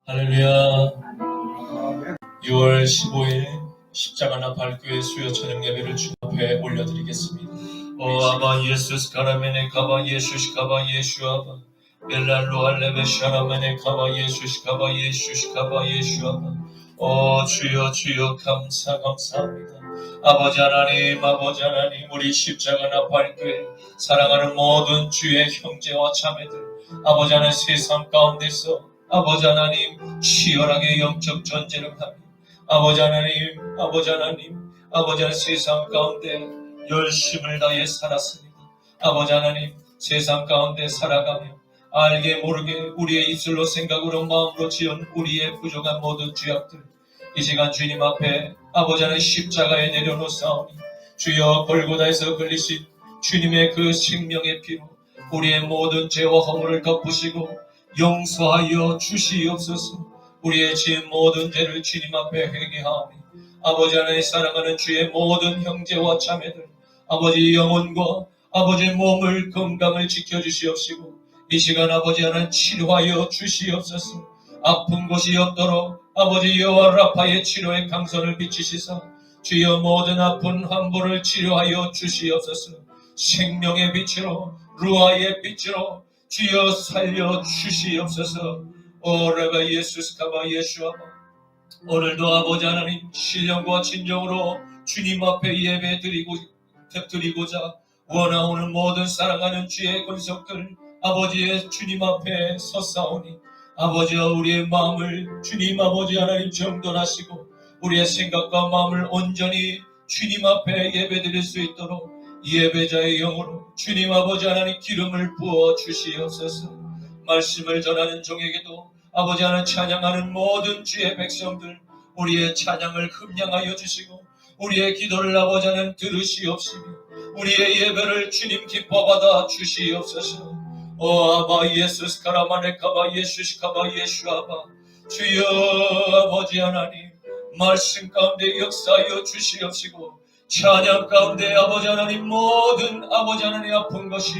할렐루야. 6월 15일 십자가 나팔교회 수요 저녁 예배를 주 앞에 올려드리겠습니다. 오 아바 예수스 가라메네 가바 예수시 가바 예수 아바 벨랄로 알레베 샤라메네 가바 예수시 가바 예수시 가바 예수 아바 오 주여 주여 감사합니다. 아버지 하나님 우리 십자가 나팔교회 사랑하는 모든 주의 형제와 자매들 아버지 하나님 세상 가운데서 아버지 하나님 치열하게 영적 전쟁을 하며 아버지 하나님 세상 가운데 열심을 다해 살았습니다. 아버지 하나님 세상 가운데 살아가며 알게 모르게 우리의 입술로 생각으로 마음으로 지은 우리의 부족한 모든 죄악들 이 시간 주님 앞에 아버지 하나님 십자가에 내려놓사오니 주여 골고다에서 흘리신 주님의 그 생명의 피로 우리의 모든 죄와 허물을 덮으시고 용서하여 주시옵소서. 우리의 지은 모든 죄를 주님 앞에 회개하오니 아버지 하나님 사랑하는 주의 모든 형제와 자매들 아버지 영혼과 아버지 몸을 건강을 지켜주시옵시고 이 시간 아버지 하나님 치료하여 주시옵소서. 아픈 곳이 없도록 아버지 여호와 라파의 치료의 강선을 비치시사 주여 모든 아픈 환부를 치료하여 주시옵소서. 생명의 빛으로 루아의 빛으로 주여 살려 주시옵소서. 오라가 예수스 가바 예수아바 오늘도 아버지 하나님 신령과 진정으로 주님 앞에 예배 드리고자 원하오는 모든 사랑하는 주의 권속들 아버지의 주님 앞에 섰사오니 아버지와 우리의 마음을 주님 아버지 하나님 정돈하시고 우리의 생각과 마음을 온전히 주님 앞에 예배 드릴 수 있도록 예배자의 영으로 주님 아버지 하나님 기름을 부어 주시옵소서. 말씀을 전하는 종에게도 아버지 하나님 찬양하는 모든 주의 백성들 우리의 찬양을 흠량하여 주시고 우리의 기도를 아버지 하나님 들으시옵시며 우리의 예배를 주님 기뻐받아 주시옵소서. 오 아바 예수스 카라마네 카바 예수시 카바 예수 아바 주여 아버지 하나님 말씀 가운데 역사하여 주시옵시고 찬양 가운데 아버지 하나님 모든 아버지 하나님 아픈 것이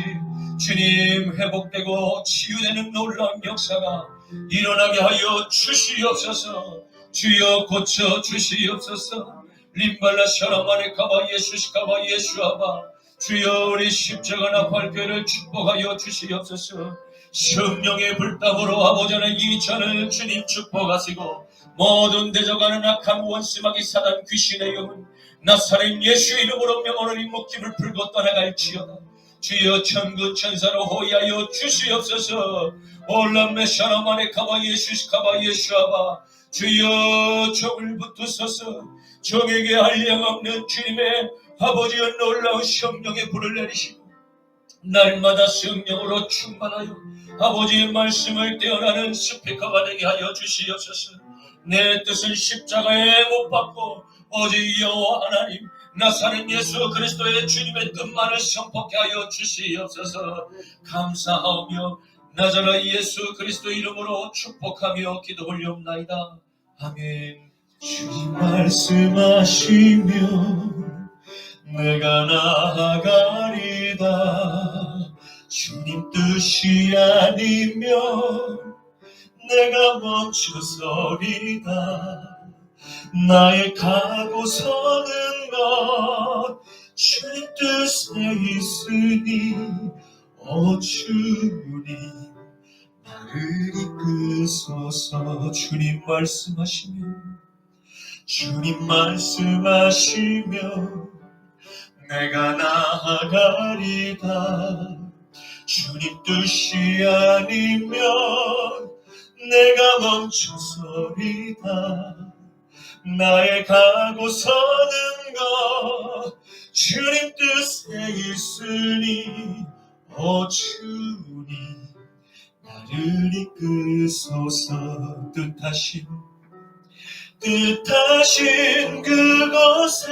주님 회복되고 치유되는 놀라운 역사가 일어나게 하여 주시옵소서. 주여 고쳐 주시옵소서. 림발라 샤라마네 카바 예수시 카바 예수 아바 주여 우리 십자가 나팔교회를 축복하여 주시옵소서. 성령의 불땀으로 아버지 하나님 이 전을 주님 축복하시고 모든 대적하는 악한 원수마귀 사단 귀신의 영은 나사렛 예수의 이름으로 명하노니 묶임을 풀고 떠나갈지어다. 주여 천군 천사로 호위하여 주시옵소서. 올람메 샤라마네 카바 예수시 카바 예수아바 주여 종을 붙드소서. 종에게 한량없는 주님의 아버지의 놀라운 성령의 불을 내리시고 날마다 성령으로 충만하여 아버지의 말씀을 떼어나는 스피커가 되게 하여 주시옵소서. 내 뜻은 십자가에 못 박고 오직 여호와 하나님 나사렛 예수 그리스도의 주님의 뜻만을 선포케 하여 주시옵소서. 감사하며 나자라 예수 그리스도 이름으로 축복하며 기도 올려옵나이다. 아멘. 주님 말씀하시며 내가 나아가리다. 주님 뜻이 아니면 내가 멈춰서리다. 나의 가고 서는 것 주님 뜻에 있으니 오 주님 나를 이끄소서. 주님 말씀하시며 내가 나아가리다. 주님 뜻이 아니면 내가 멈춰서리다. 나의 가고 서는 것 주님 뜻에 있으니 오 주님 나를 이끄소서. 뜻하신 그곳에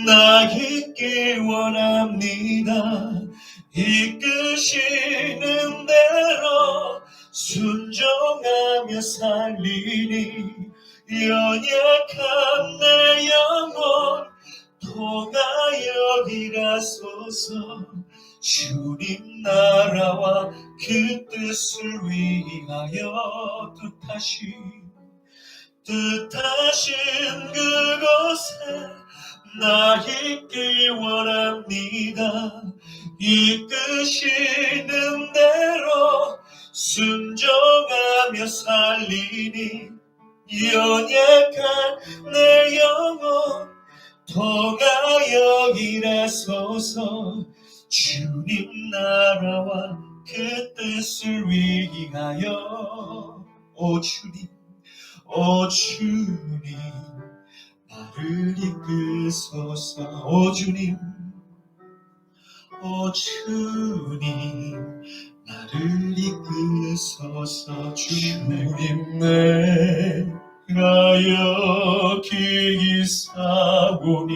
나 있길 원합니다. 이끄시는 대로 순종하며 살리니 연약한 내 영혼 통하여 일하소서. 주님 나라와 그 뜻을 위하여 뜻하신 그곳에 나 있길 원합니다. 이끄시는 대로 순종하며 살리니 연약한 내 영혼 통하여 일하소서. 주님 나라와 그 뜻을 위하여 오 주님 나를 이끄소서. 오 주님 나를 이끄소서. 주님 내가 여기 있사오니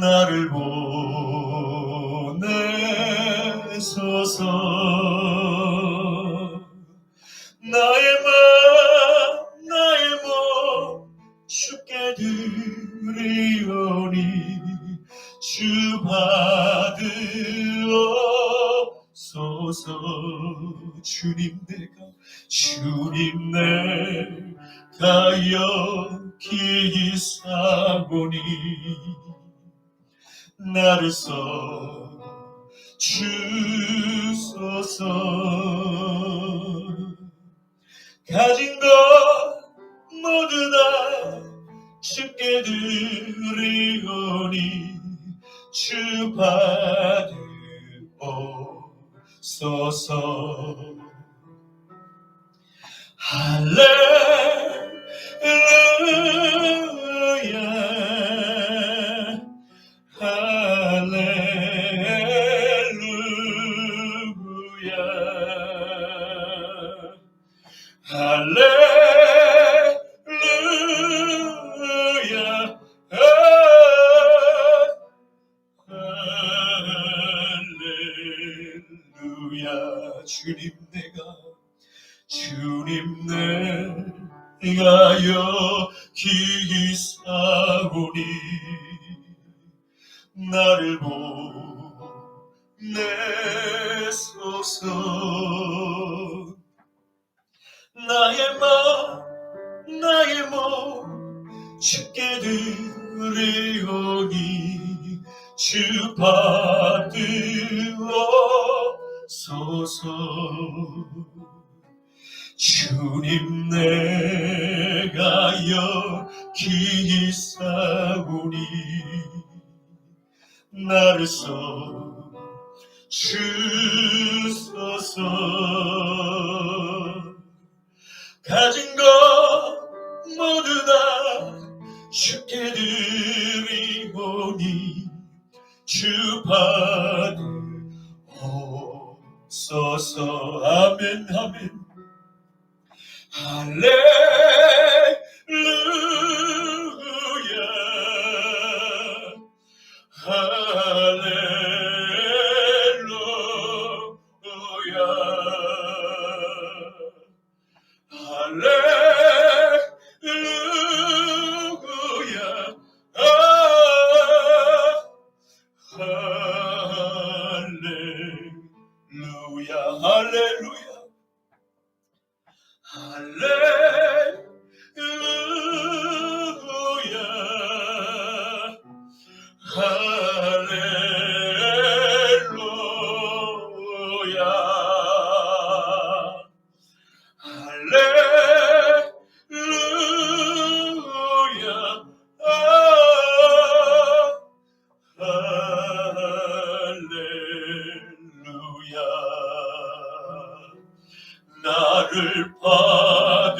나를 보내소서. 나의 몸 주께 드리오니 주 받으옵소서. 주님 내가 여기 있사오니 나를 써주소서. 가진 것 모두 다 주께 드리오니 주 받으옵소서. 할렐루야 할렐루야 할렐루야 할렐루야. 주님 내가 여기 있사오니 나를 보내소서. 나의 몸 주께 드리오니 주 받으옵소서. 주님 내가 여기 있사오니 나를 써주소서. 가진 것 모두 다 주께 드리오니 주 받으옵소서. 아멘 아멘. 할렐루야 할렐루야 할렐루야 할렐루야 할렐루야 할렐루야 할렐루야 할렐루야 할렐루야. 나를 받으옵소서.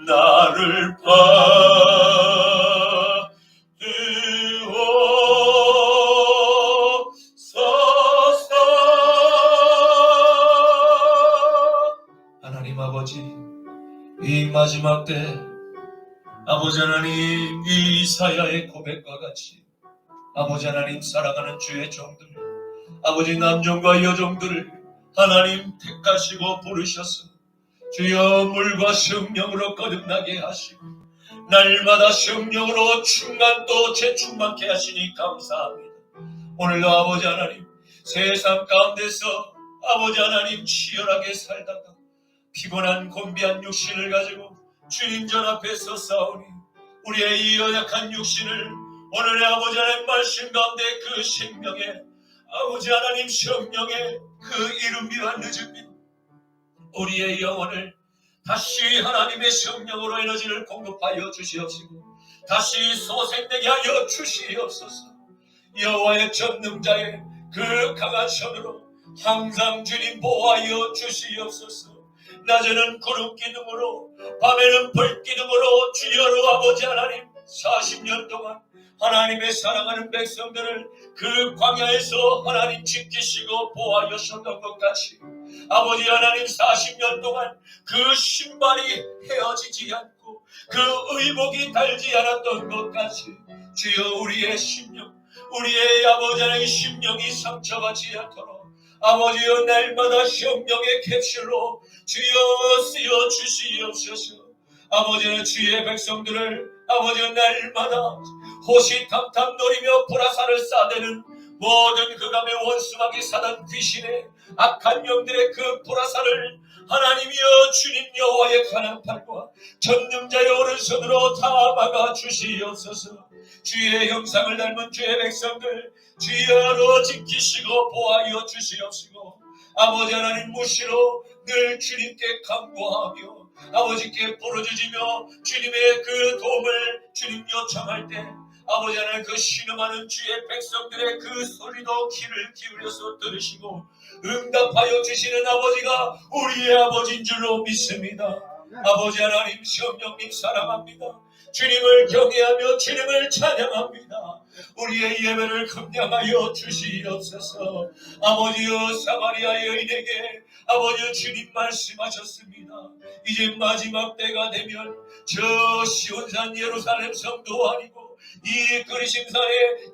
나를 받으옵소서. 하나님 아버지, 이 마지막 때 아버지 하나님 이사야의 고백과 같이 아버지 하나님 사랑하는 주의 종들, 아버지 남종과 여종들을 하나님 택하시고 부르셔서 주여 물과 성령으로 거듭나게 하시고 날마다 성령으로 충만 또 재충만케 하시니 감사합니다. 오늘도 아버지 하나님, 세상 가운데서 아버지 하나님 치열하게 살다가 피곤한 곤비한 육신을 가지고 주님 전 앞에 서싸우니 우리의 이 연약한 육신을 오늘의 아버지 하나님 말씀 가운데 그 생명의 아버지 하나님 성령의 그 이름이와 늦음이 우리의 영혼을 다시 하나님의 성령으로 에너지를 공급하여 주시옵시고 다시 소생되게 하여 주시옵소서. 여호와의 전능자의 그 강한 손으로 항상 주님 보호하여 주시옵소서. 낮에는 구름 기둥으로 밤에는 불 기둥으로 주여로 아버지 하나님 40년 동안 하나님의 사랑하는 백성들을 그 광야에서 하나님 지키시고 보호하셨던 것 같이 아버지 하나님 40년 동안 그 신발이 헤어지지 않고 그 의복이 달지 않았던 것 같이 주여 우리의 심령 우리의 아버지 하나님의 심령이 상처받지 않도록 아버지여 날마다 성령의 캡슐로 주여 쓰여 주시옵소서. 아버지는 주의 백성들을 아버지는 날마다 호시탐탐 노리며 보라사를 싸대는 모든 그감의 원수마귀 사단 귀신의 악한 영들의 그 보라사를 하나님이여 주님 여호와의 강한 팔과 전능자의 오른손으로 다 막아 주시옵소서. 주의 형상을 닮은 주의 백성들 주여로 지키시고 보호하여 주시옵시고 아버지 하나님 무시로 늘 주님께 간구하며 아버지께 부르짖으며 주님의 그 도움을 주님 요청할 때 아버지 하나님 그 신음하는 주의 백성들의 그 소리도 귀를 기울여서 들으시고 응답하여 주시는 아버지가 우리의 아버지인 줄로 믿습니다. 아버지 하나님 성령님 사랑합니다. 주님을 경외하며 주님을 찬양합니다. 우리의 예배를 긍량하여 주시옵소서. 아버지여 사마리아 여인에게 아버지 주님 말씀하셨습니다. 이제 마지막 때가 되면 저 시온산 예루살렘 성도 아니고 이 그리심산에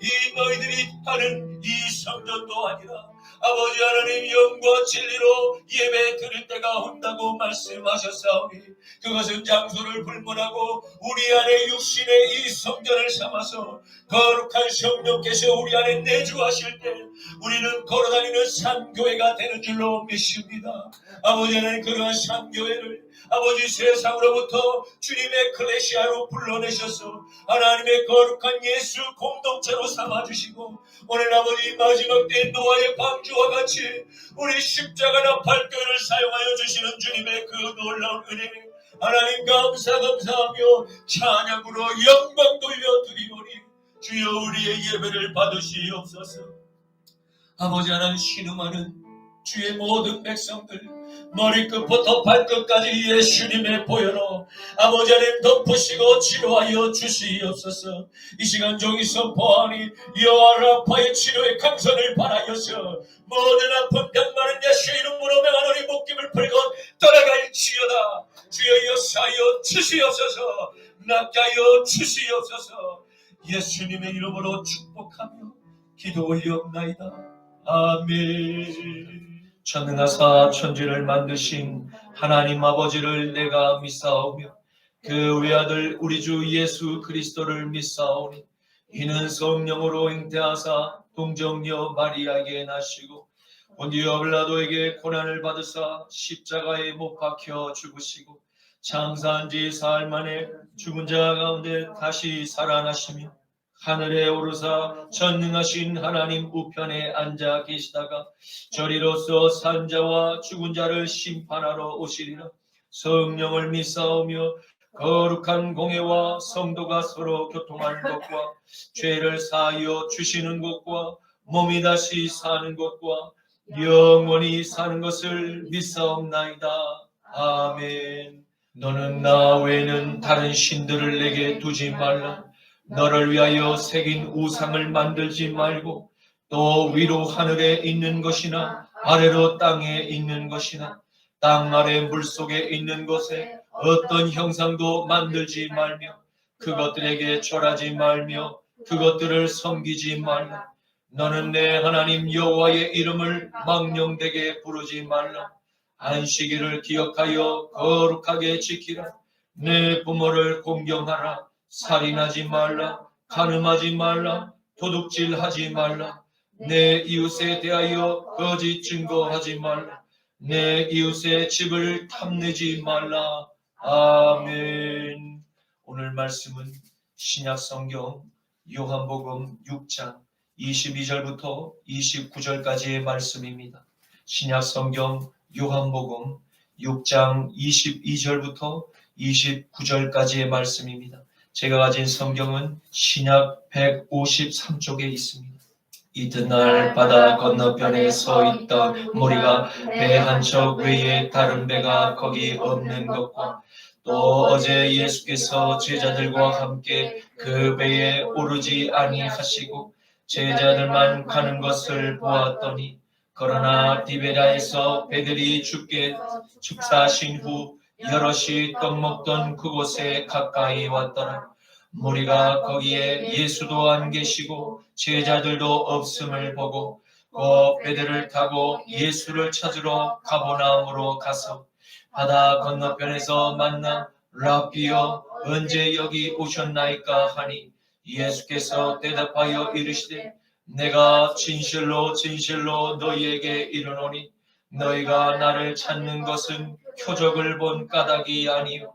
이 너희들이 하는 이 성전도 아니라 아버지 하나님 영과 진리로 예배 드릴 때가 온다고 말씀하셨사오니 그것은 장소를 불문하고 우리 안에 육신의 이 성전을 삼아서 거룩한 성령께서 우리 안에 내주하실 때 우리는 걸어다니는 산교회가 되는 줄로 믿습니다. 아버지 하나님 그러한 산교회를 아버지 세상으로부터 주님의 클레시아로 불러내셔서 하나님의 거룩한 예수 공동체로 삼아주시고 오늘 아버지 마지막 때 노아의 방주와 같이 우리 십자가나 발교를 사용하여 주시는 주님의 그 놀라운 은혜 하나님 감사하며 찬양으로 영광 돌려드리오니 주여 우리의 예배를 받으시옵소서. 아버지 하나님 신음하는 주의 모든 백성들 머리끝부터 발끝까지 예수님의 보혈로 아버지 하나님 덮으시고 치료하여 주시옵소서. 이 시간 종이 선포하니 여호와 라파의 치료의 강선을 바라여서 모든 아픈 병마는 예수 이름으로 명하노니 목김을 풀고 떠나갈지어다. 주여 역사하여 주시옵소서. 낫게 하여 주시옵소서. 예수님의 이름으로 축복하며 기도 올리옵나이다. 아멘. 전능하사 천지를 만드신 하나님 아버지를 내가 믿사오며 그 외아들 우리 주 예수 그리스도를 믿사오니 이는 성령으로 잉태하사 동정녀 마리아에게 나시고 본디오 빌라도에게 고난을 받으사 십자가에 못 박혀 죽으시고 장사한 지 사흘 만에 죽은 자 가운데 다시 살아나시며 하늘에 오르사 전능하신 하나님 우편에 앉아 계시다가 저리로서 산 자와 죽은 자를 심판하러 오시리라. 성령을 믿사오며 거룩한 공회와 성도가 서로 교통하는 것과 죄를 사하여 주시는 것과 몸이 다시 사는 것과 영원히 사는 것을 믿사옵나이다. 아멘. 너는 나 외에는 다른 신들을 내게 두지 말라. 너를 위하여 새긴 우상을 만들지 말고 또 위로 하늘에 있는 것이나 아래로 땅에 있는 것이나 땅 아래 물속에 있는 것에 어떤 형상도 만들지 말며 그것들에게 절하지 말며 그것들을 섬기지 말라. 너는 내 하나님 여호와의 이름을 망령되게 부르지 말라. 안식일을 기억하여 거룩하게 지키라. 내 부모를 공경하라. 살인하지 말라, 간음하지 말라, 도둑질하지 말라, 내 이웃에 대하여 거짓 증거하지 말라, 내 이웃의 집을 탐내지 말라. 아멘. 오늘 말씀은 신약 성경 요한복음 6장 22절부터 29절까지의 말씀입니다. 신약 성경 요한복음 6장 22절부터 29절까지의 말씀입니다. 제가 가진 성경은 신약 153쪽에 있습니다. 이튿날 바다 건너편에 서 있던 무리가 배 한 척 외에 다른 배가 거기 없는 것과 또 어제 예수께서 제자들과 함께 그 배에 오르지 아니하시고 제자들만 가는 것을 보았더니 그러나 디베라에서 배들이 죽게 축사하신 후 여럿이 떡 먹던 그곳에 가까이 왔더라. 무리가 거기에 예수도 안 계시고 제자들도 없음을 보고 그 배들을 타고 예수를 찾으러 가버나움으로 가서 바다 건너편에서 만나 라비여 언제 여기 오셨나이까 하니 예수께서 대답하여 이르시되 내가 진실로 진실로 너희에게 이르노니 너희가 나를 찾는 것은 표적을 본 까닭이 아니요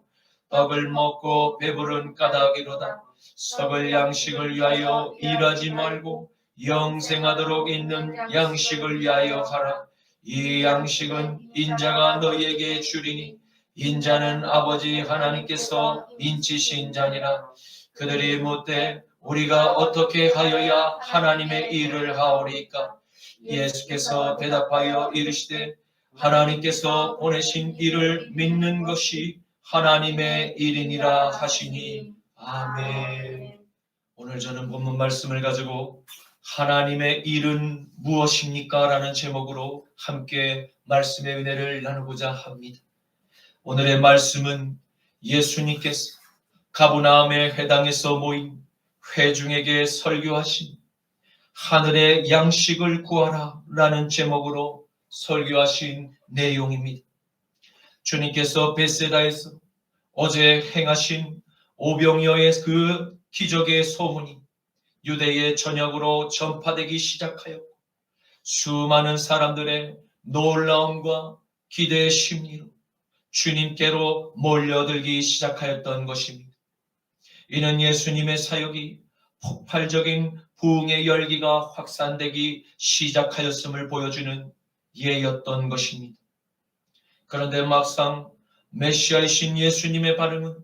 떡을 먹고 배부른 까닭이로다. 썩을 양식을 위하여 일하지 말고 영생하도록 있는 양식을 위하여 하라. 이 양식은 인자가 너희에게 주리니 인자는 아버지 하나님께서 인치신 자니라. 그들이 묻되 우리가 어떻게 하여야 하나님의 일을 하오리까? 예수께서 대답하여 이르시되 하나님께서 보내신 일을 믿는 것이 하나님의 일이니라 하시니. 아멘. 오늘 저는 본문 말씀을 가지고 하나님의 일은 무엇입니까? 라는 제목으로 함께 말씀의 은혜를 나누고자 합니다. 오늘의 말씀은 예수님께서 가버나움의 회당에서 모인 회중에게 설교하신 하늘의 양식을 구하라 라는 제목으로 설교하신 내용입니다. 주님께서 벳세다에서 어제 행하신 오병이어의 그 기적의 소문이 유대의 전역으로 전파되기 시작하였고 수많은 사람들의 놀라움과 기대의 심리로 주님께로 몰려들기 시작하였던 것입니다. 이는 예수님의 사역이 폭발적인 부흥의 열기가 확산되기 시작하였음을 보여주는 예였던 것입니다. 그런데 막상 메시아이신 예수님의 반응은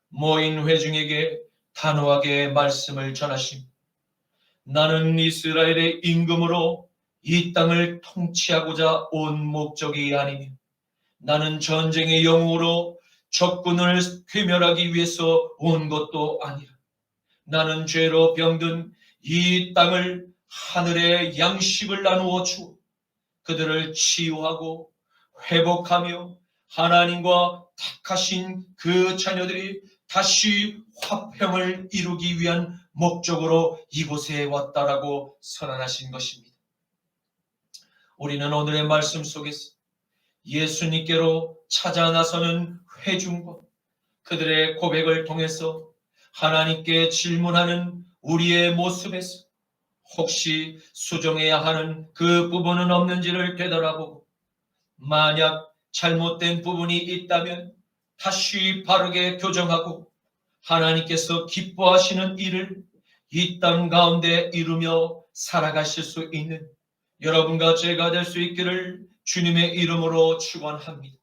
모인 회중에게 단호하게 말씀을 전하십니다. 나는 이스라엘의 임금으로 이 땅을 통치하고자 온 목적이 아니며 나는 전쟁의 영웅으로 적군을 괴멸하기 위해서 온 것도 아니라 나는 죄로 병든 이 땅을 하늘의 양식을 나누어 주어 그들을 치유하고 회복하며 하나님과 택하신 그 자녀들이 다시 화평을 이루기 위한 목적으로 이곳에 왔다라고 선언하신 것입니다. 우리는 오늘의 말씀 속에서 예수님께로 찾아 나서는 회중과 그들의 고백을 통해서 하나님께 질문하는 우리의 모습에서 혹시 수정해야 하는 그 부분은 없는지를 되돌아보고 만약 잘못된 부분이 있다면 다시 바르게 교정하고 하나님께서 기뻐하시는 일을 이 땅 가운데 이루며 살아가실 수 있는 여러분과 제가 될 수 있기를 주님의 이름으로 축원합니다.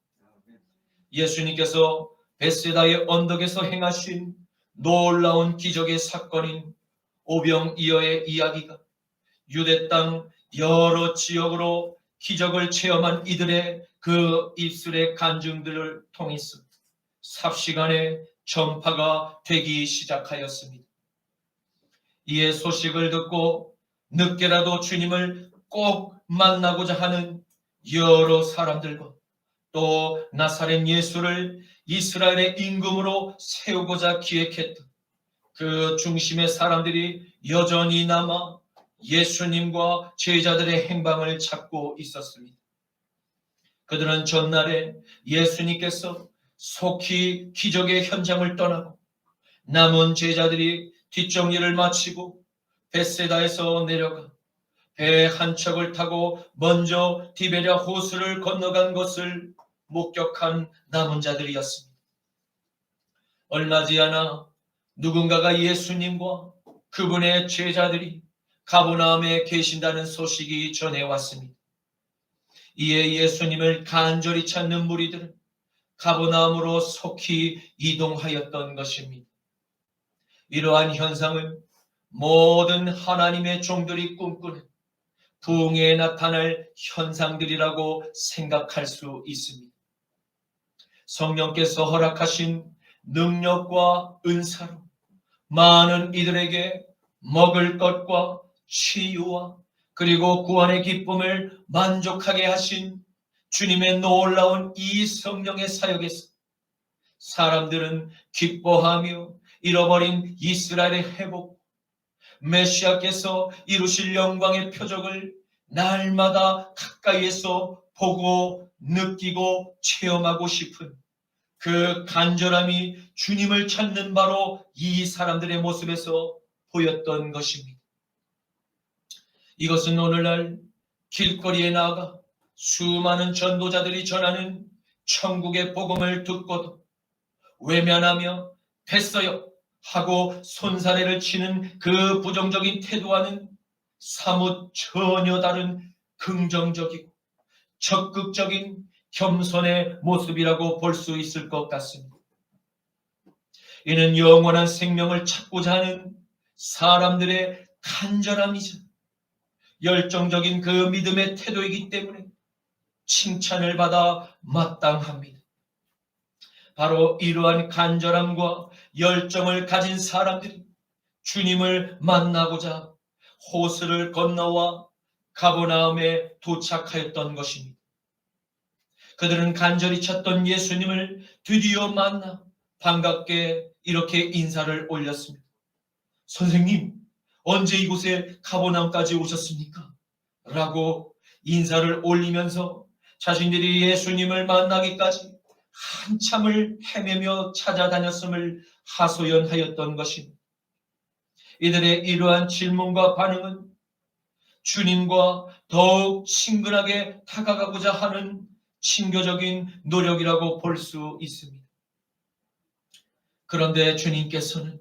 예수님께서 벳세다의 언덕에서 행하신 놀라운 기적의 사건인 오병이어의 이야기가 유대 땅 여러 지역으로 기적을 체험한 이들의 그 입술의 간증들을 통해서 삽시간에 전파가 되기 시작하였습니다. 이에 소식을 듣고 늦게라도 주님을 꼭 만나고자 하는 여러 사람들과 또 나사렛 예수를 이스라엘의 임금으로 세우고자 기획했던 그 중심의 사람들이 여전히 남아 예수님과 제자들의 행방을 찾고 있었습니다. 그들은 전날에 예수님께서 속히 기적의 현장을 떠나고 남은 제자들이 뒷정리를 마치고 벳세다에서 내려가 배 한 척을 타고 먼저 디베랴 호수를 건너간 것을 목격한 남은 자들이었습니다. 얼마 지 않아 누군가가 예수님과 그분의 제자들이 가버나움에 계신다는 소식이 전해왔습니다. 이에 예수님을 간절히 찾는 무리들은 가버나움으로 속히 이동하였던 것입니다. 이러한 현상은 모든 하나님의 종들이 꿈꾸는 부흥에 나타날 현상들이라고 생각할 수 있습니다. 성령께서 허락하신 능력과 은사로 많은 이들에게 먹을 것과 치유와 그리고 구원의 기쁨을 만족하게 하신 주님의 놀라운 이 성령의 사역에서 사람들은 기뻐하며 잃어버린 이스라엘의 회복, 메시아께서 이루실 영광의 표적을 날마다 가까이에서 보고 느끼고 체험하고 싶은 그 간절함이 주님을 찾는 바로 이 사람들의 모습에서 보였던 것입니다. 이것은 오늘날 길거리에 나가 수많은 전도자들이 전하는 천국의 복음을 듣고도 외면하며 됐어요 하고 손사래를 치는 그 부정적인 태도와는 사뭇 전혀 다른 긍정적이고 적극적인 겸손의 모습이라고 볼 수 있을 것 같습니다. 이는 영원한 생명을 찾고자 하는 사람들의 간절함이자 열정적인 그 믿음의 태도이기 때문에 칭찬을 받아 마땅합니다. 바로 이러한 간절함과 열정을 가진 사람들이 주님을 만나고자 호수를 건너와 가버나움에 도착하였던 것입니다. 그들은 간절히 찾던 예수님을 드디어 만나 반갑게 이렇게 인사를 올렸습니다. 선생님, 언제 이곳에 가버나움까지 오셨습니까? 라고 인사를 올리면서 자신들이 예수님을 만나기까지 한참을 헤매며 찾아다녔음을 하소연하였던 것입니다. 이들의 이러한 질문과 반응은 주님과 더욱 친근하게 다가가고자 하는 친교적인 노력이라고 볼 수 있습니다. 그런데 주님께서는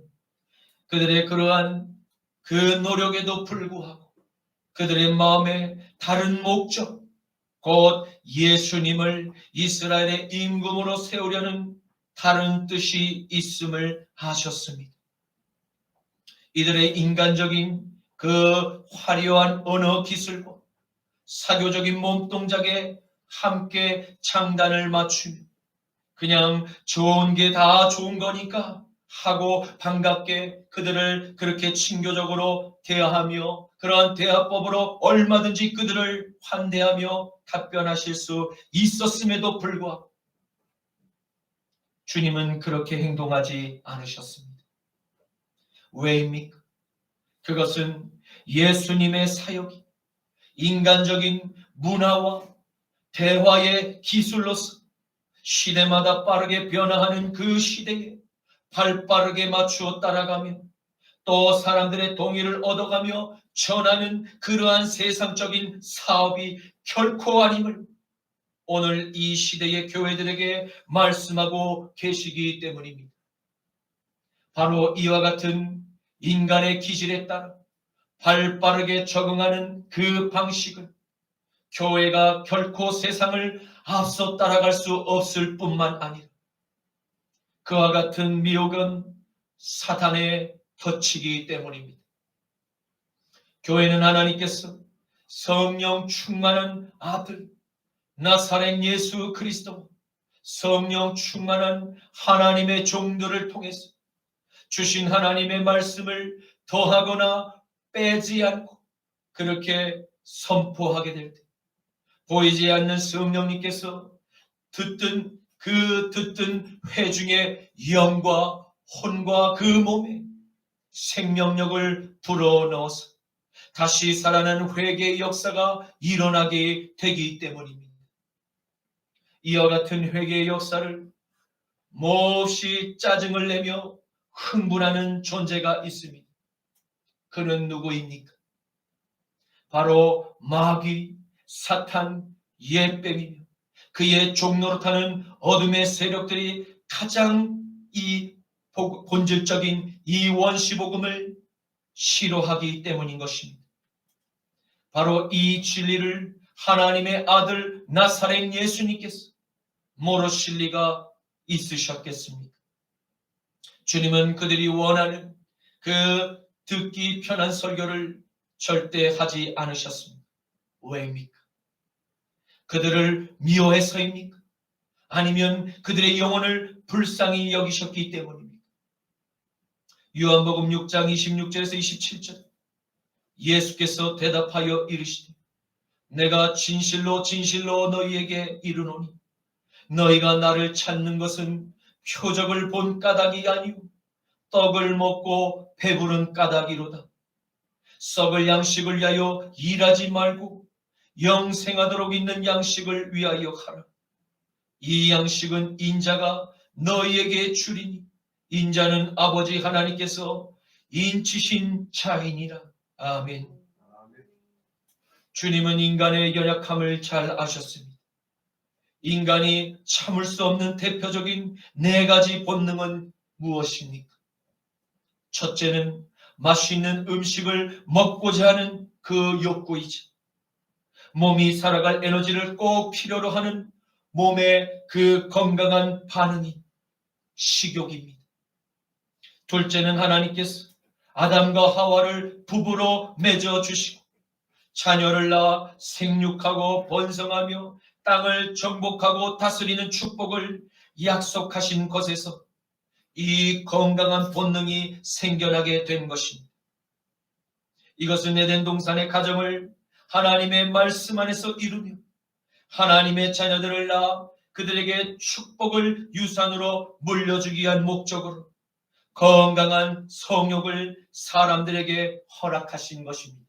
그들의 그러한 그 노력에도 불구하고 그들의 마음에 다른 목적, 곧 예수님을 이스라엘의 임금으로 세우려는 다른 뜻이 있음을 아셨습니다. 이들의 인간적인 그 화려한 언어 기술과 사교적인 몸동작에 함께 장단을 맞추며 그냥 좋은 게 다 좋은 거니까 하고 반갑게 그들을 그렇게 친교적으로 대하며 그러한 대화법으로 얼마든지 그들을 환대하며 답변하실 수 있었음에도 불구하고 주님은 그렇게 행동하지 않으셨습니다. 왜입니까? 그것은 예수님의 사역이 인간적인 문화와 대화의 기술로서 시대마다 빠르게 변화하는 그 시대에 발빠르게 맞추어 따라가며 또 사람들의 동의를 얻어가며 전하는 그러한 세상적인 사업이 결코 아님을 오늘 이 시대의 교회들에게 말씀하고 계시기 때문입니다. 바로 이와 같은 인간의 기질에 따라 발빠르게 적응하는 그 방식은 교회가 결코 세상을 앞서 따라갈 수 없을 뿐만 아니라 그와 같은 미혹은 사탄의 덫이기 때문입니다. 교회는 하나님께서 성령 충만한 아들 나사렛 예수 그리스도 성령 충만한 하나님의 종들을 통해서 주신 하나님의 말씀을 더하거나 빼지 않고 그렇게 선포하게 될 때 보이지 않는 성령님께서 듣던 회 중에 영과 혼과 그 몸에 생명력을 불어넣어서 다시 살아나는 회개의 역사가 일어나게 되기 때문입니다. 이와 같은 회개의 역사를 몹시 짜증을 내며 흥분하는 존재가 있습니다. 그는 누구입니까? 바로 마귀, 사탄, 옛뱀이며 그의 종노릇하는 어둠의 세력들이 가장 이 본질적인 이 원시복음을 싫어하기 때문인 것입니다. 바로 이 진리를 하나님의 아들 나사렛 예수님께서 모르실 리가 있으셨겠습니까? 주님은 그들이 원하는 그 듣기 편한 설교를 절대 하지 않으셨습니다. 왜입니까? 그들을 미워해서입니까? 아니면 그들의 영혼을 불쌍히 여기셨기 때문입니까? 요한복음 6장 26절에서 27절 예수께서 대답하여 이르시되 내가 진실로 진실로 너희에게 이르노니 너희가 나를 찾는 것은 표적을 본 까닭이 아니오 떡을 먹고 배부른 까닭이로다. 썩을 양식을 위하여 일하지 말고 영생하도록 있는 양식을 위하여 하라. 이 양식은 인자가 너희에게 주리니 인자는 아버지 하나님께서 인치신 자이니라. 아멘. 주님은 인간의 연약함을 잘 아셨습니다. 인간이 참을 수 없는 대표적인 4가지 본능은 무엇입니까? 첫째는 맛있는 음식을 먹고자 하는 그 욕구이죠. 몸이 살아갈 에너지를 꼭 필요로 하는 몸의 그 건강한 반응이 식욕입니다. 둘째는 하나님께서 아담과 하와를 부부로 맺어 주시고 자녀를 낳아 생육하고 번성하며 땅을 정복하고 다스리는 축복을 약속하신 것에서 이 건강한 본능이 생겨나게 된 것입니다. 이것은 에덴 동산의 가정을 하나님의 말씀 안에서 이루며 하나님의 자녀들을 낳아 그들에게 축복을 유산으로 물려주기 위한 목적으로 건강한 성욕을 사람들에게 허락하신 것입니다.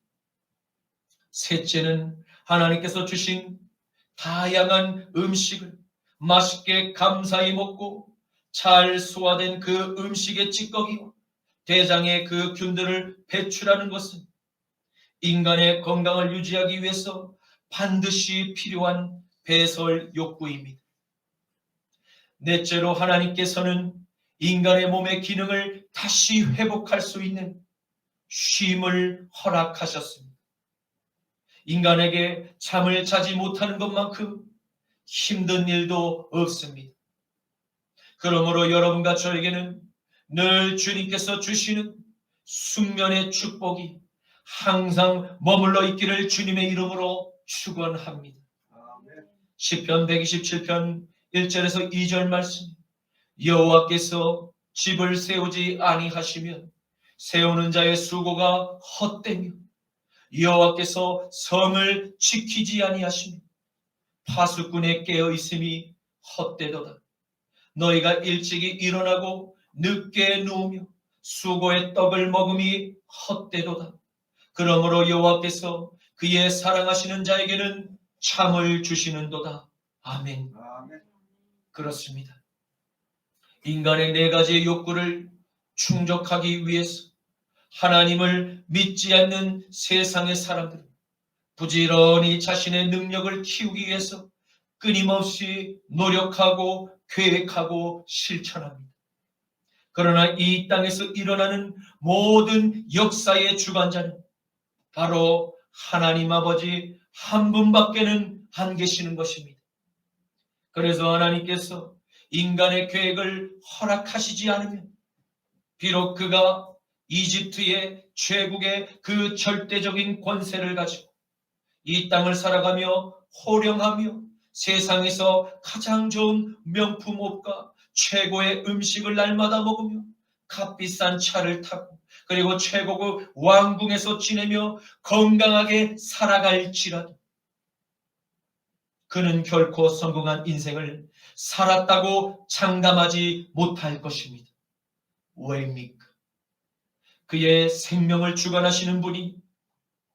셋째는 하나님께서 주신 다양한 음식을 맛있게 감사히 먹고 잘 소화된 그 음식의 찌꺼기와 대장의 그 균들을 배출하는 것은 인간의 건강을 유지하기 위해서 반드시 필요한 배설 욕구입니다. 넷째로 하나님께서는 인간의 몸의 기능을 다시 회복할 수 있는 쉼을 허락하셨습니다. 인간에게 잠을 자지 못하는 것만큼 힘든 일도 없습니다. 그러므로 여러분과 저에게는 늘 주님께서 주시는 숙면의 축복이 항상 머물러 있기를 주님의 이름으로 축원합니다. 시편 127편 1절에서 2절 말씀 여호와께서 집을 세우지 아니하시면 세우는 자의 수고가 헛되며 여호와께서 성을 지키지 아니하시면 파수꾼의 깨어 있음이 헛되도다. 너희가 일찍이 일어나고 늦게 누우며 수고의 떡을 먹음이 헛되도다. 그러므로 여호와께서 그의 사랑하시는 자에게는 잠을 주시는도다. 아멘. 그렇습니다. 인간의 4가지의 욕구를 충족하기 위해서 하나님을 믿지 않는 세상의 사람들은 부지런히 자신의 능력을 키우기 위해서 끊임없이 노력하고 계획하고 실천합니다. 그러나 이 땅에서 일어나는 모든 역사의 주관자는 바로 하나님 아버지 한 분밖에는 안 계시는 것입니다. 그래서 하나님께서 인간의 계획을 허락하시지 않으면 비록 그가 이집트의 제국의 그 절대적인 권세를 가지고 이 땅을 살아가며 호령하며 세상에서 가장 좋은 명품 옷과 최고의 음식을 날마다 먹으며 값비싼 차를 타고 그리고 최고급 왕궁에서 지내며 건강하게 살아갈지라도 그는 결코 성공한 인생을 살았다고 장담하지 못할 것입니다. 왜입니까? 그의 생명을 주관하시는 분이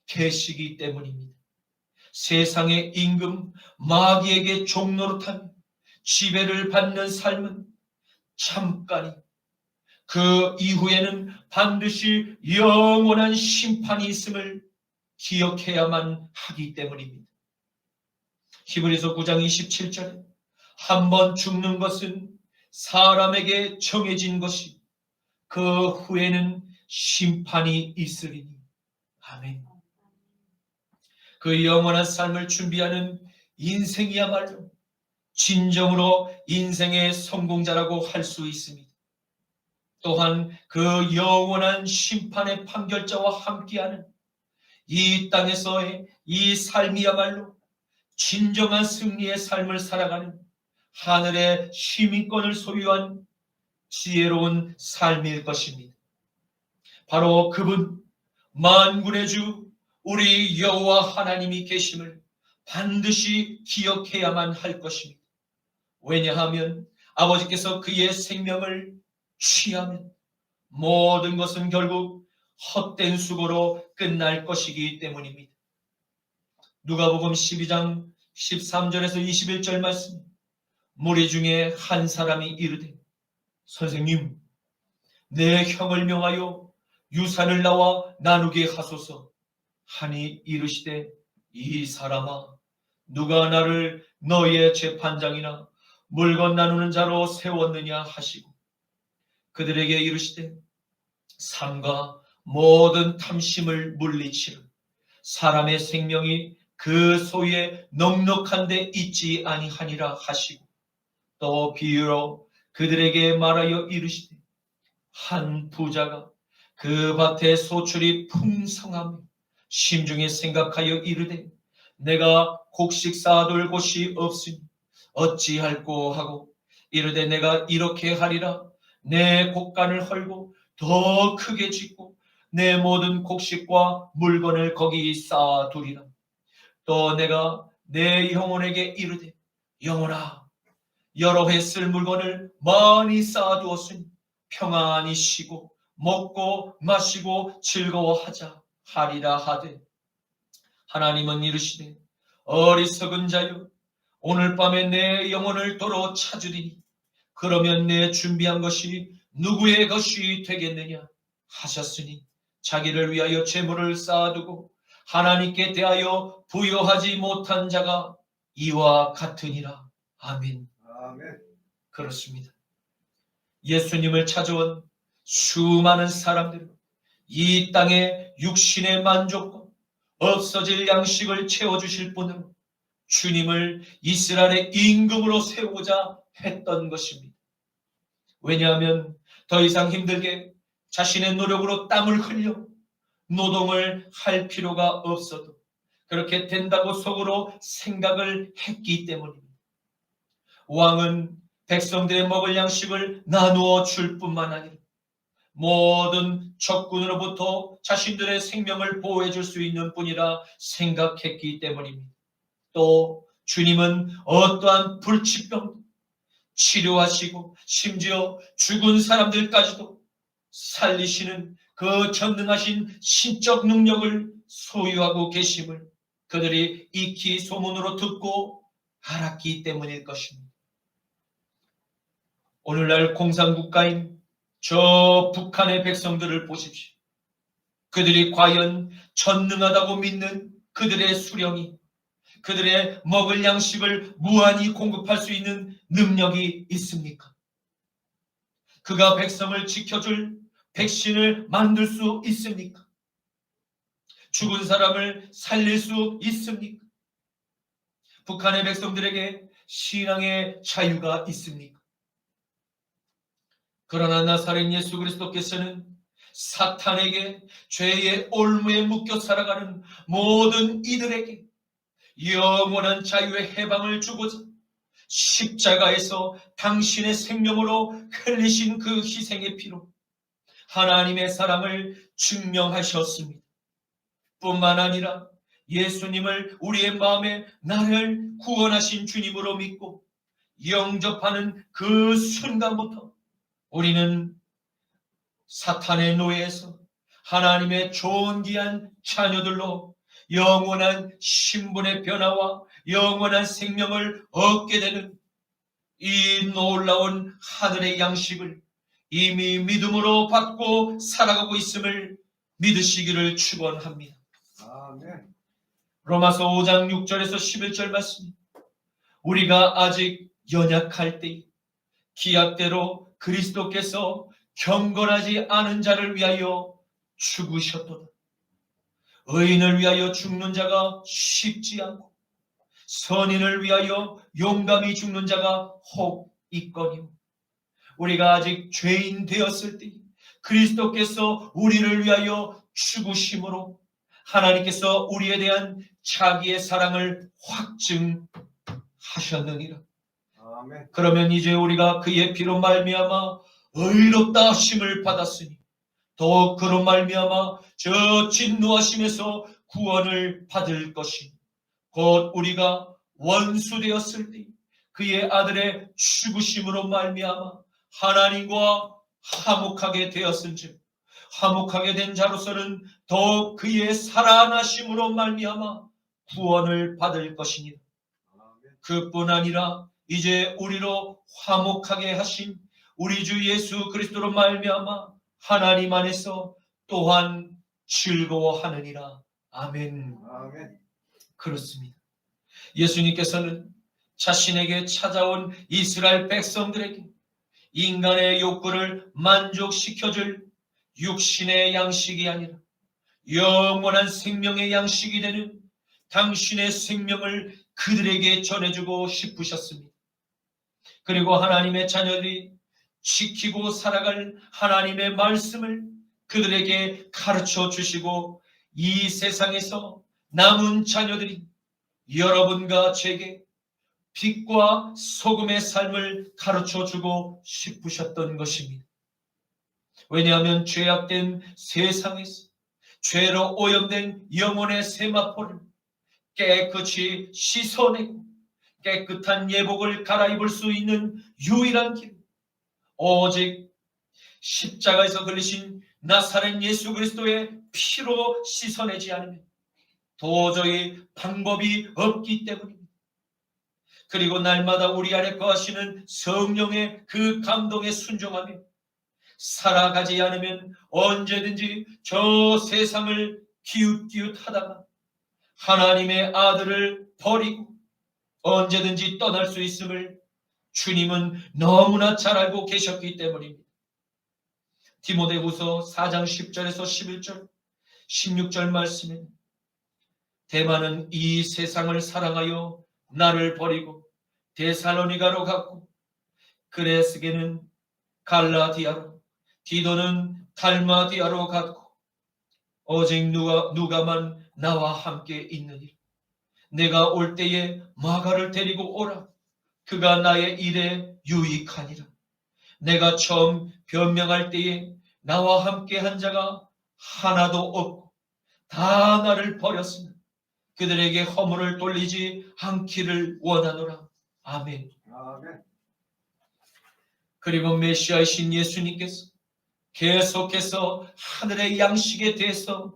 계시기 때문입니다. 세상의 임금 마귀에게 종노릇하며 지배를 받는 삶은 잠깐이 그 이후에는 반드시 영원한 심판이 있음을 기억해야만 하기 때문입니다. 히브리서 9장 27절에 한 번 죽는 것은 사람에게 정해진 것이 그 후에는 심판이 있으리니. 아멘. 그 영원한 삶을 준비하는 인생이야말로 진정으로 인생의 성공자라고 할 수 있습니다. 또한 그 영원한 심판의 판결자와 함께하는 이 땅에서의 이 삶이야말로 진정한 승리의 삶을 살아가는 하늘의 시민권을 소유한 지혜로운 삶일 것입니다. 바로 그분 만군의 주 우리 여호와 하나님이 계심을 반드시 기억해야만 할 것입니다. 왜냐하면 아버지께서 그의 생명을 취하면 모든 것은 결국 헛된 수고로 끝날 것이기 때문입니다. 누가복음 12장 13절에서 21절 말씀, 무리 중에 한 사람이 이르되 선생님, 내 형을 명하여 유산을 나와 나누게 하소서 하니 이르시되 이 사람아, 누가 나를 너희의 재판장이나 물건 나누는 자로 세웠느냐 하시고 그들에게 이르시되 삼가 모든 탐심을 물리치라. 사람의 생명이 그 소유에 넉넉한 데 있지 아니하니라 하시고 또 비유로 그들에게 말하여 이르시되 한 부자가 그 밭에 소출이 풍성하며 심중에 생각하여 이르되 내가 곡식 쌓아둘 곳이 없으니 어찌할꼬 하고 이르되 내가 이렇게 하리라. 내 곡간을 헐고 더 크게 짓고 내 모든 곡식과 물건을 거기 쌓아두리라. 또 내가 내 영혼에게 이르되 영혼아, 여러 해 쓸 물건을 많이 쌓아두었으니 평안히 쉬고 먹고 마시고 즐거워하자 하리라 하되 하나님은 이르시되 어리석은 자여, 오늘 밤에 내 영혼을 도로 찾으리니 그러면 내 준비한 것이 누구의 것이 되겠느냐 하셨으니 자기를 위하여 재물을 쌓아두고 하나님께 대하여 부여하지 못한 자가 이와 같으니라. 아멘. 아멘. 그렇습니다. 예수님을 찾아온 수많은 사람들은 이 땅의 육신의 만족과 없어질 양식을 채워주실 분으로 주님을 이스라엘의 임금으로 세우고자 했던 것입니다. 왜냐하면 더 이상 힘들게 자신의 노력으로 땀을 흘려 노동을 할 필요가 없어도 그렇게 된다고 속으로 생각을 했기 때문입니다. 왕은 백성들의 먹을 양식을 나누어 줄 뿐만 아니라 모든 적군으로부터 자신들의 생명을 보호해 줄 수 있는 분이라 생각했기 때문입니다. 또 주님은 어떠한 불치병도 치료하시고 심지어 죽은 사람들까지도 살리시는 그 전능하신 신적 능력을 소유하고 계심을 그들이 익히 소문으로 듣고 알았기 때문일 것입니다. 오늘날 공산국가인 저 북한의 백성들을 보십시오. 그들이 과연 전능하다고 믿는 그들의 수령이 그들의 먹을 양식을 무한히 공급할 수 있는 능력이 있습니까? 그가 백성을 지켜줄 백신을 만들 수 있습니까? 죽은 사람을 살릴 수 있습니까? 북한의 백성들에게 신앙의 자유가 있습니까? 그러나 나사렛 예수 그리스도께서는 사탄에게 죄의 올무에 묶여 살아가는 모든 이들에게 영원한 자유의 해방을 주고자 십자가에서 당신의 생명으로 흘리신 그 희생의 피로 하나님의 사랑을 증명하셨습니다. 뿐만 아니라 예수님을 우리의 마음에 나를 구원하신 주님으로 믿고 영접하는 그 순간부터 우리는 사탄의 노예에서 하나님의 존귀한 자녀들로 영원한 신분의 변화와 영원한 생명을 얻게 되는 이 놀라운 하늘의 양식을 이미 믿음으로 받고 살아가고 있음을 믿으시기를 축원합니다. 아멘. 로마서 5장 6절에서 11절 말씀, 우리가 아직 연약할 때 기약대로 그리스도께서 경건하지 않은 자를 위하여 죽으셨도다. 의인을 위하여 죽는 자가 쉽지 않고 선인을 위하여 용감히 죽는 자가 혹 있거니와, 우리가 아직 죄인 되었을 때 그리스도께서 우리를 위하여 죽으심으로 하나님께서 우리에 대한 자기의 사랑을 확증하셨느니라. 아멘. 그러면 이제 우리가 그의 피로 말미암아 의롭다 하심을 받았으니 더욱 그로 말미암아 저 진노하심에서 구원을 받을 것이니, 곧 우리가 원수 되었을 때 그의 아들의 죽으심으로 말미암아 하나님과 화목하게 되었은즉, 화목하게 된 자로서는 더욱 그의 살아나심으로 말미암아 구원을 받을 것이니라. 그뿐 아니라 이제 우리로 화목하게 하신 우리 주 예수 그리스도로 말미암아 하나님 안에서 또한 즐거워하느니라. 아멘. 아멘. 그렇습니다. 예수님께서는 자신에게 찾아온 이스라엘 백성들에게 인간의 욕구를 만족시켜줄 육신의 양식이 아니라 영원한 생명의 양식이 되는 당신의 생명을 그들에게 전해주고 싶으셨습니다. 그리고 하나님의 자녀들이 지키고 살아갈 하나님의 말씀을 그들에게 가르쳐 주시고, 이 세상에서 남은 자녀들이 여러분과 제게 빛과 소금의 삶을 가르쳐 주고 싶으셨던 것입니다. 왜냐하면 죄악된 세상에서 죄로 오염된 영혼의 세마포를 깨끗이 씻어내고 깨끗한 예복을 갈아입을 수 있는 유일한 길, 오직 십자가에서 걸리신 나사렛 예수 그리스도의 피로 씻어내지 않으면 도저히 방법이 없기 때문입니다. 그리고 날마다 우리 안에 거하시는 성령의 그 감동에 순종하며 살아가지 않으면 언제든지 저 세상을 기웃기웃하다가 하나님의 아들을 버리고 언제든지 떠날 수 있음을 주님은 너무나 잘 알고 계셨기 때문입니다. 디모데후서 4장 10절에서 11절, 16절 말씀에 데마는 이 세상을 사랑하여 나를 버리고 데살로니가로 갔고, 그레스게는 갈라디아로, 디도는 달마디아로 갔고, 오직 누가만 나와 함께 있느니라. 내가 올 때에 마가를 데리고 오라. 그가 나의 일에 유익하니라. 내가 처음 변명할 때에 나와 함께 한 자가 하나도 없고 다 나를 버렸으나 그들에게 허물을 돌리지 않기를 원하노라. 아멘. 아멘. 그리고 메시아이신 예수님께서 계속해서 하늘의 양식에 대해서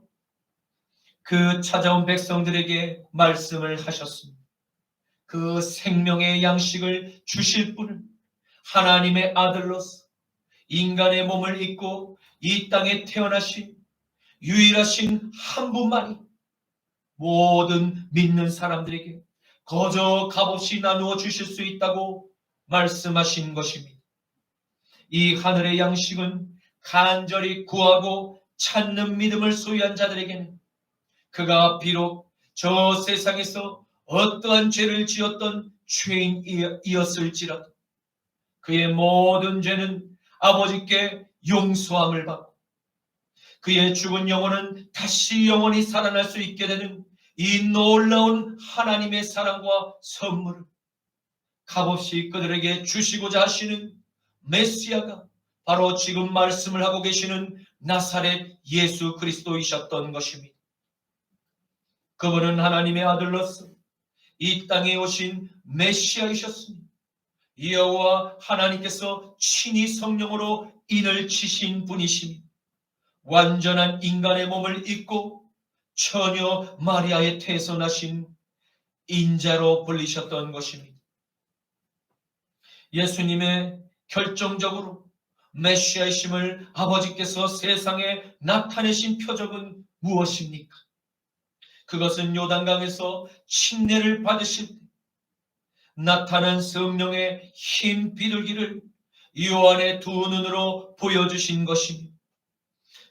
그 찾아온 백성들에게 말씀을 하셨습니다. 그 생명의 양식을 주실 분은 하나님의 아들로서 인간의 몸을 입고 이 땅에 태어나신 유일하신 한 분만이 모든 믿는 사람들에게 거저 값없이 나누어 주실 수 있다고 말씀하신 것입니다. 이 하늘의 양식은 간절히 구하고 찾는 믿음을 소유한 자들에게는 그가 비록 저 세상에서 어떠한 죄를 지었던 죄인이었을지라도 그의 모든 죄는 아버지께 용서함을 받고 그의 죽은 영혼은 다시 영원히 살아날 수 있게 되는 이 놀라운 하나님의 사랑과 선물을 값없이 그들에게 주시고자 하시는 메시아가 바로 지금 말씀을 하고 계시는 나사렛 예수 그리스도이셨던 것입니다. 그분은 하나님의 아들로서 이 땅에 오신 메시아이셨으니 여호와 하나님께서 친히 성령으로 인을 치신 분이시니 완전한 인간의 몸을 입고 처녀 마리아의 태어나신 인자로 불리셨던 것입니다. 예수님의 결정적으로 메시아이심을 아버지께서 세상에 나타내신 표적은 무엇입니까? 그것은 요단강에서 침례를 받으실 때 나타난 성령의 흰 비둘기를 요한의 두 눈으로 보여주신 것이며,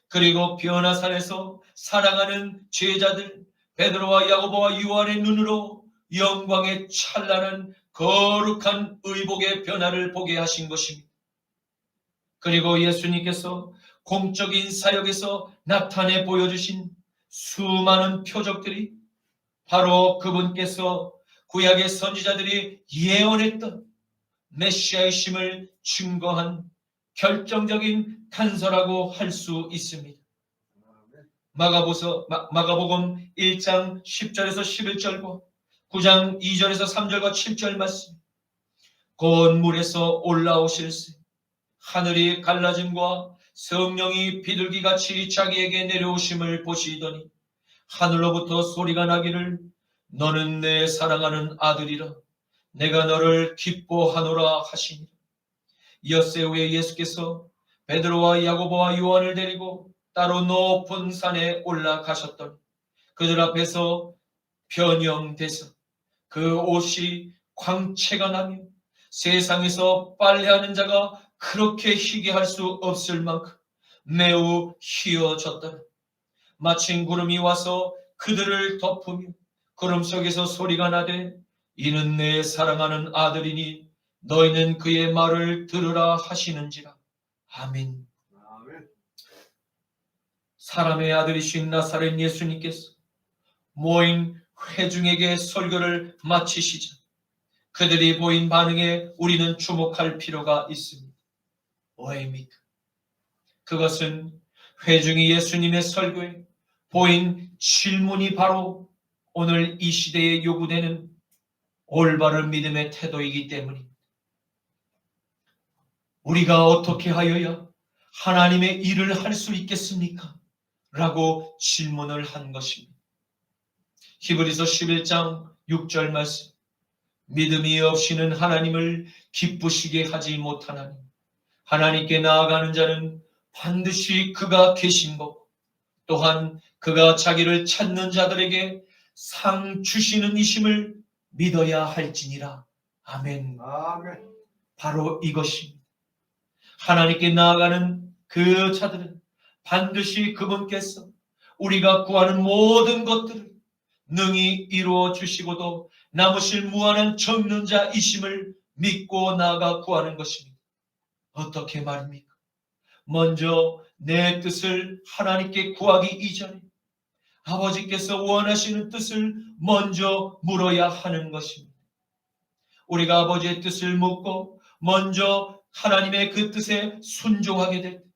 그리고 변화산에서 사랑하는 제자들 베드로와 야고보와 요한의 눈으로 영광의 찬란한 거룩한 의복의 변화를 보게 하신 것입니다. 그리고 예수님께서 공적인 사역에서 나타내 보여주신 수많은 표적들이 바로 그분께서 구약의 선지자들이 예언했던 메시아이심을 증거한 결정적인 단서라고 할 수 있습니다. 마가복음 1장 10절에서 11절과 9장 2절에서 3절과 7절 말씀. 곧 물에서 올라오실세 하늘이 갈라짐과 성령이 비둘기같이 자기에게 내려오심을 보시더니 하늘로부터 소리가 나기를 너는 내 사랑하는 아들이라 내가 너를 기뻐하노라 하시니, 엿새 후에 예수께서 베드로와 야고보와 요한을 데리고 따로 높은 산에 올라가셨더니 그들 앞에서 변형돼서 그 옷이 광채가 나며 세상에서 빨래하는 자가 그렇게 희게 할 수 없을 만큼 매우 희어졌더라. 마침 구름이 와서 그들을 덮으며 구름 속에서 소리가 나되 이는 내 사랑하는 아들이니 너희는 그의 말을 들으라 하시는지라. 아멘. 아멘. 사람의 아들이신 나사렛 예수님께서 모인 회중에게 설교를 마치시자 그들이 보인 반응에 우리는 주목할 필요가 있습니다. 뭐입니까? 그것은 회중이 예수님의 설교에 보인 질문이 바로 오늘 이 시대에 요구되는 올바른 믿음의 태도이기 때문입니다. 우리가 어떻게 하여야 하나님의 일을 할 수 있겠습니까? 라고 질문을 한 것입니다. 히브리서 11장 6절 말씀. 믿음이 없이는 하나님을 기쁘시게 하지 못하나니 하나님께 나아가는 자는 반드시 그가 계신 것 또한 그가 자기를 찾는 자들에게 상 주시는 이심을 믿어야 할지니라. 아멘. 아멘. 바로 이것입니다. 하나님께 나아가는 그 자들은 반드시 그분께서 우리가 구하는 모든 것들을 능히 이루어 주시고도 남으실 무한한 전능자이심을 믿고 나아가 구하는 것입니다. 어떻게 말입니까? 먼저 내 뜻을 하나님께 구하기 이전에 아버지께서 원하시는 뜻을 먼저 물어야 하는 것입니다. 우리가 아버지의 뜻을 묻고 먼저 하나님의 그 뜻에 순종하게 될 때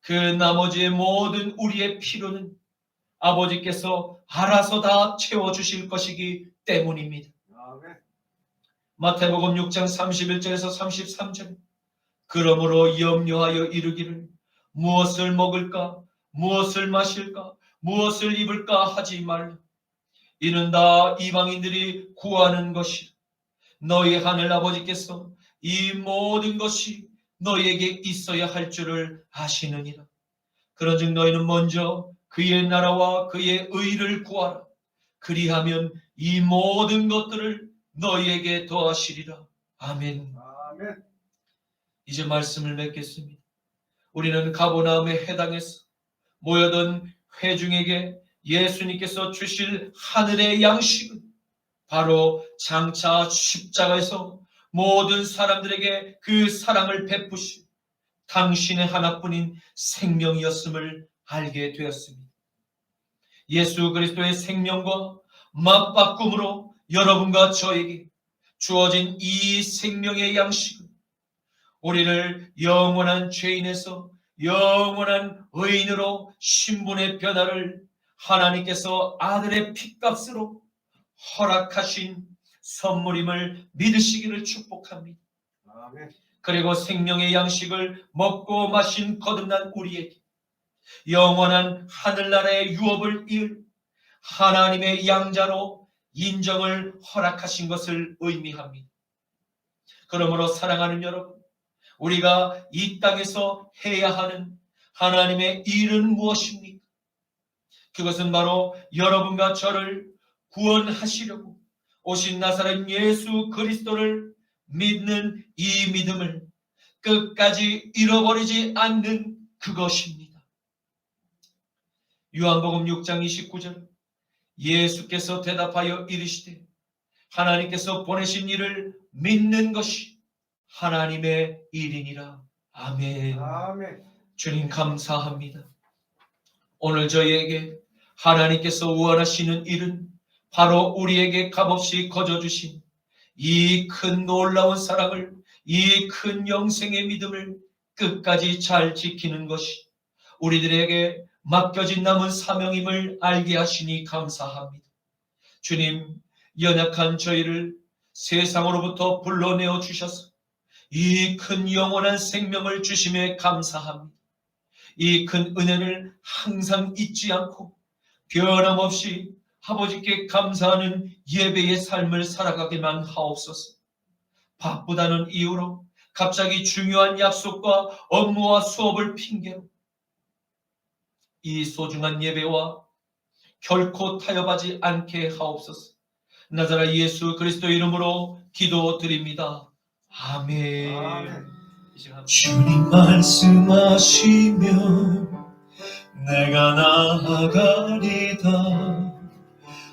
그 나머지의 모든 우리의 필요는 아버지께서 알아서 다 채워주실 것이기 때문입니다. 아멘. 마태복음 6장 31절에서 33절. 그러므로 염려하여 이르기를 무엇을 먹을까 무엇을 마실까 무엇을 입을까 하지 말라. 이는 다 이방인들이 구하는 것이라. 너희 하늘 아버지께서 이 모든 것이 너희에게 있어야 할 줄을 아시느니라. 그런즉 너희는 먼저 그의 나라와 그의 의를 구하라. 그리하면 이 모든 것들을 너희에게 더하시리라. 아멘. 아멘. 이제 말씀을 맺겠습니다. 우리는 가버나움의 회당에서 모여든 회중에게 예수님께서 주실 하늘의 양식은 바로 장차 십자가에서 모든 사람들에게 그 사랑을 베푸시 당신의 하나뿐인 생명이었음을 알게 되었습니다. 예수 그리스도의 생명과 맞바꿈으로 여러분과 저에게 주어진 이 생명의 양식은 우리를 영원한 죄인에서 영원한 의인으로 신분의 변화를 하나님께서 아들의 핏값으로 허락하신 선물임을 믿으시기를 축복합니다. 아멘. 그리고 생명의 양식을 먹고 마신 거듭난 우리에게 영원한 하늘나라의 유업을 이을 하나님의 양자로 인정을 허락하신 것을 의미합니다. 그러므로 사랑하는 여러분, 우리가 이 땅에서 해야 하는 하나님의 일은 무엇입니까? 그것은 바로 여러분과 저를 구원하시려고 오신 나사렛 예수 그리스도를 믿는 이 믿음을 끝까지 잃어버리지 않는 그것입니다. 요한복음 6장 29절 예수께서 대답하여 이르시되 하나님께서 보내신 이를 믿는 것이 하나님의 일이니라. 아멘. 아멘. 주님 감사합니다. 오늘 저희에게 하나님께서 원하시는 일은 바로 우리에게 값없이 거저주신 이 큰 놀라운 사랑을, 이 큰 영생의 믿음을 끝까지 잘 지키는 것이 우리들에게 맡겨진 남은 사명임을 알게 하시니 감사합니다. 주님, 연약한 저희를 세상으로부터 불러내어 주셔서 이 큰 영원한 생명을 주심에 감사합니다. 이 큰 은혜를 항상 잊지 않고 변함없이 아버지께 감사하는 예배의 삶을 살아가기만 하옵소서. 바쁘다는 이유로 갑자기 중요한 약속과 업무와 수업을 핑계로 이 소중한 예배와 결코 타협하지 않게 하옵소서. 나자렛 예수 그리스도 이름으로 기도드립니다. 아멘. 아멘. 주님 말씀하시면 내가 나아가리다.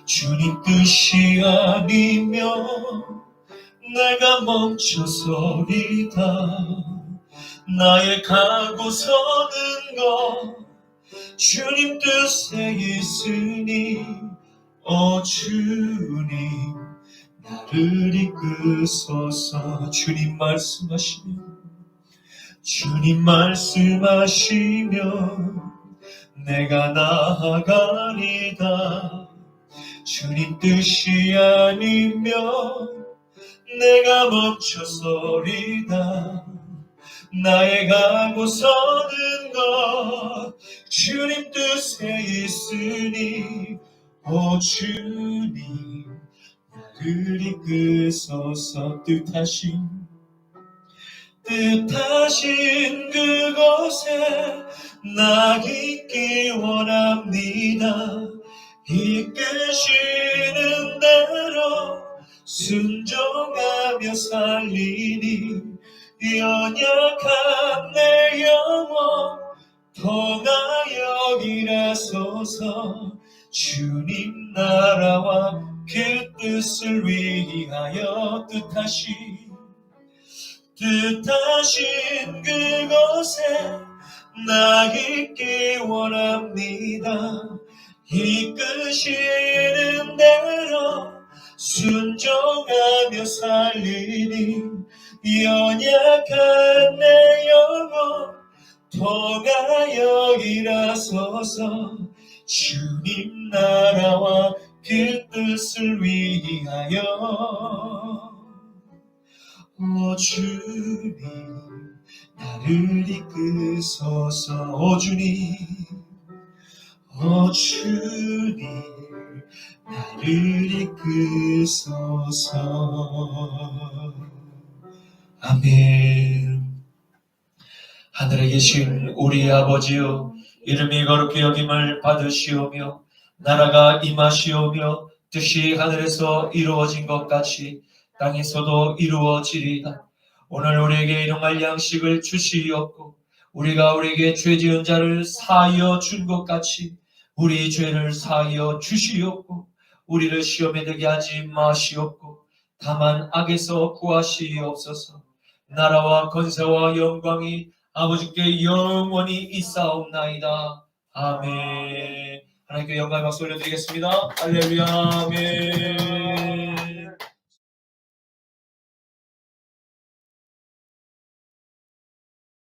주님 뜻이 아니면 내가 멈춰서리다. 나의 가고 서는 것 주님 뜻에 있으니 주님 나를 이끄소서. 주님 말씀하시면 내가 나아가리다. 주님 뜻이 아니면 내가 멈춰서리다. 나의 가고 서는 것 주님 뜻에 있으니 주님 나를 이끄소서. 뜻하신 그곳에 나 있기 원합니다. 이끄시는 대로 순종하며 살리니 연약한 내 영혼 통하여 일하소서. 주님 나라와 그 뜻을 위하여 뜻하신 그곳에 나 있기 원합니다. 이끄시는 대로 순종하며 살리니 연약한 내 영혼 통하여 일하소서. 주님 나라와 그 뜻을 위하여 주님 나를 이끄소서. 주님 나를 이끄소서. 아멘. 하늘에 계신 우리 아버지여, 이름이 거룩히 여김을 받으시오며 나라가 임하시오며 뜻이 하늘에서 이루어진 것 같이 땅에서도 이루어지리이다. 오늘 우리에게 일용할 양식을 주시옵고 우리가 우리에게 죄 지은 자를 사하여 준 것 같이 우리 죄를 사하여 주시옵고 우리를 시험에 들게 하지 마시옵고 다만 악에서 구하시옵소서. 나라와 권세와 영광이 아버지께 영원히 있사옵나이다. 아멘. 하나님께 영광의 박수 올려드리겠습니다. 할렐루야. 아멘.